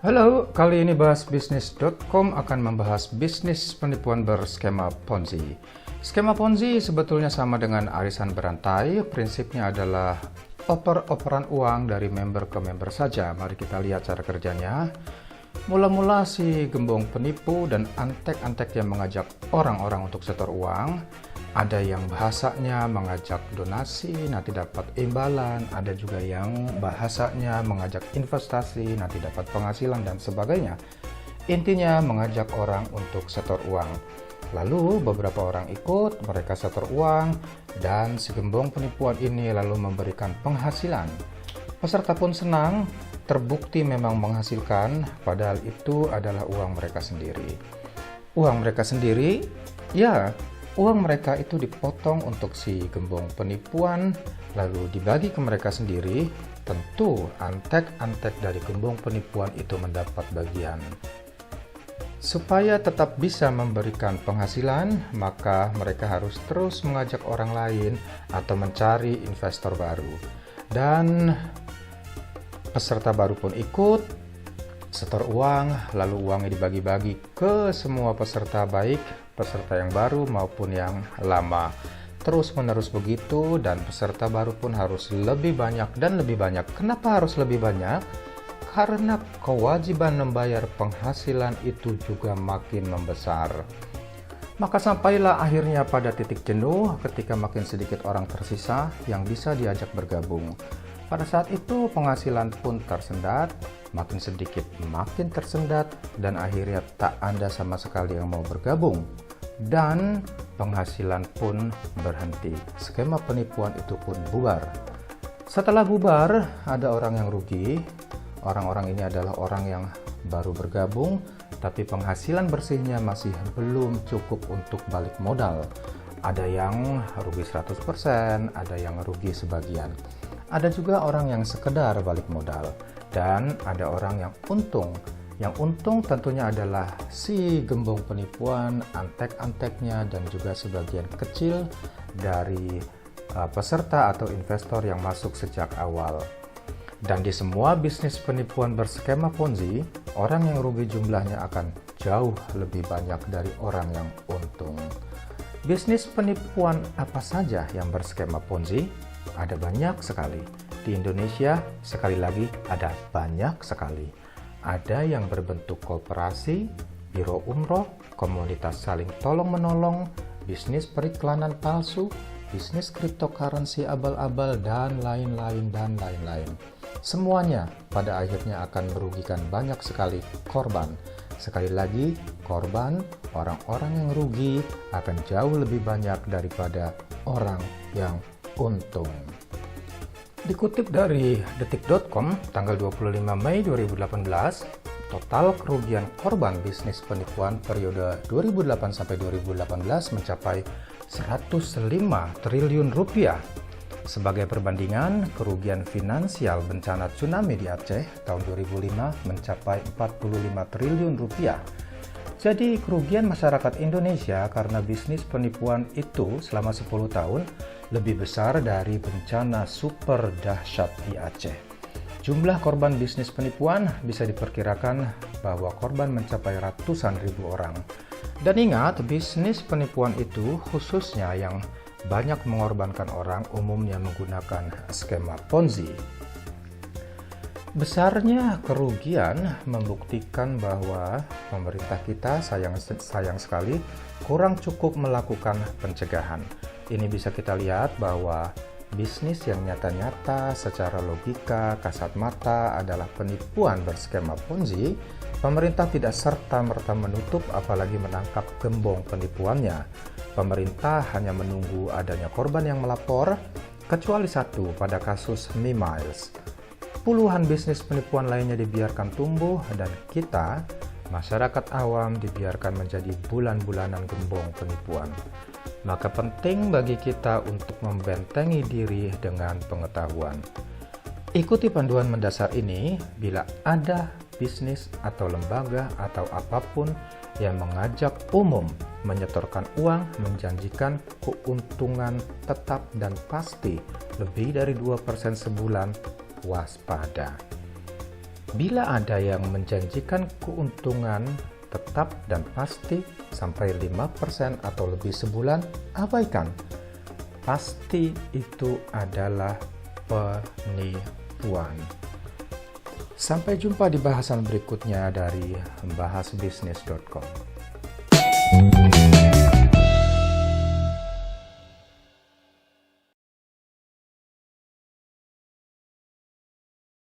Halo, kali ini bahasbisnis.com akan membahas bisnis penipuan berskema Ponzi. Skema Ponzi sebetulnya sama dengan arisan berantai, prinsipnya adalah oper-operan uang dari member ke member saja. Mari kita lihat cara kerjanya. Mula-mula si gembong penipu dan antek-antek yang mengajak orang-orang untuk setor uang. Ada yang bahasanya mengajak donasi, nanti dapat imbalan. Ada juga yang bahasanya mengajak investasi, nanti dapat penghasilan dan sebagainya. Intinya mengajak orang untuk setor uang. Lalu beberapa orang ikut, mereka setor uang, dan si gembong penipuan ini lalu memberikan penghasilan. Peserta pun senang, terbukti memang menghasilkan, padahal itu adalah uang mereka sendiri. Uang mereka sendiri, ya, uang mereka itu dipotong untuk si gembong penipuan, lalu dibagi ke mereka sendiri. Tentu antek-antek dari gembong penipuan itu mendapat bagian. Supaya tetap bisa memberikan penghasilan, maka mereka harus terus mengajak orang lain atau mencari investor baru. Dan peserta baru pun ikut, setor uang, lalu uangnya dibagi-bagi ke semua peserta, baik peserta yang baru maupun yang lama. Terus menerus begitu, dan peserta baru pun harus lebih banyak dan lebih banyak. Kenapa harus lebih banyak? Karena kewajiban membayar penghasilan itu juga makin membesar. Maka sampailah akhirnya pada titik jenuh ketika makin sedikit orang tersisa yang bisa diajak bergabung. Pada saat itu penghasilan pun tersendat, makin sedikit makin tersendat, dan akhirnya tak ada sama sekali yang mau bergabung. Dan penghasilan pun berhenti. Skema penipuan itu pun bubar. Setelah bubar, ada orang yang rugi. Orang-orang ini adalah orang yang baru bergabung, tapi penghasilan bersihnya masih belum cukup untuk balik modal. Ada yang rugi 100%, ada yang rugi sebagian. Ada juga orang yang sekedar balik modal, dan ada orang yang untung. Yang untung tentunya adalah si gembong penipuan, antek-anteknya, dan juga sebagian kecil dari peserta atau investor yang masuk sejak awal. Dan di semua bisnis penipuan berskema Ponzi, orang yang rugi jumlahnya akan jauh lebih banyak dari orang yang untung. Bisnis penipuan apa saja yang berskema Ponzi? Ada banyak sekali. Di Indonesia, sekali lagi, ada banyak sekali. Ada yang berbentuk koperasi, biro umroh, komunitas saling tolong-menolong, bisnis periklanan palsu, bisnis cryptocurrency abal-abal, dan lain-lain, dan lain-lain. Semuanya pada akhirnya akan merugikan banyak sekali korban. Sekali lagi, korban, orang-orang yang rugi akan jauh lebih banyak daripada orang yang untung. Dikutip dari detik.com tanggal 25 Mei 2018, total kerugian korban bisnis penipuan periode 2008 sampai 2018 mencapai 105 triliun rupiah. Sebagai perbandingan, kerugian finansial bencana tsunami di Aceh tahun 2005 mencapai 45 triliun rupiah. Jadi kerugian masyarakat Indonesia karena bisnis penipuan itu selama 10 tahun lebih besar dari bencana super dahsyat di Aceh. Jumlah korban bisnis penipuan bisa diperkirakan bahwa korban mencapai ratusan ribu orang. Dan ingat, bisnis penipuan itu khususnya yang banyak mengorbankan orang umumnya menggunakan skema Ponzi. Besarnya kerugian membuktikan bahwa pemerintah kita sayang sekali kurang cukup melakukan pencegahan. Ini bisa kita lihat bahwa bisnis yang nyata-nyata secara logika kasat mata adalah penipuan berskema Ponzi. Pemerintah tidak serta-merta menutup apalagi menangkap gembong penipuannya. Pemerintah hanya menunggu adanya korban yang melapor, kecuali satu pada kasus Mimiles. Puluhan bisnis penipuan lainnya dibiarkan tumbuh, dan kita, masyarakat awam, dibiarkan menjadi bulan-bulanan gembong penipuan. Maka penting bagi kita untuk membentengi diri dengan pengetahuan. Ikuti panduan mendasar ini bila ada bisnis atau lembaga atau apapun yang mengajak umum menyetorkan uang menjanjikan keuntungan tetap dan pasti lebih dari 2% sebulan, waspada. Bila ada yang menjanjikan keuntungan tetap dan pasti sampai 5% atau lebih sebulan, abaikan. Pasti itu adalah penipuan. Sampai jumpa di bahasan berikutnya dari bahasbisnis.com.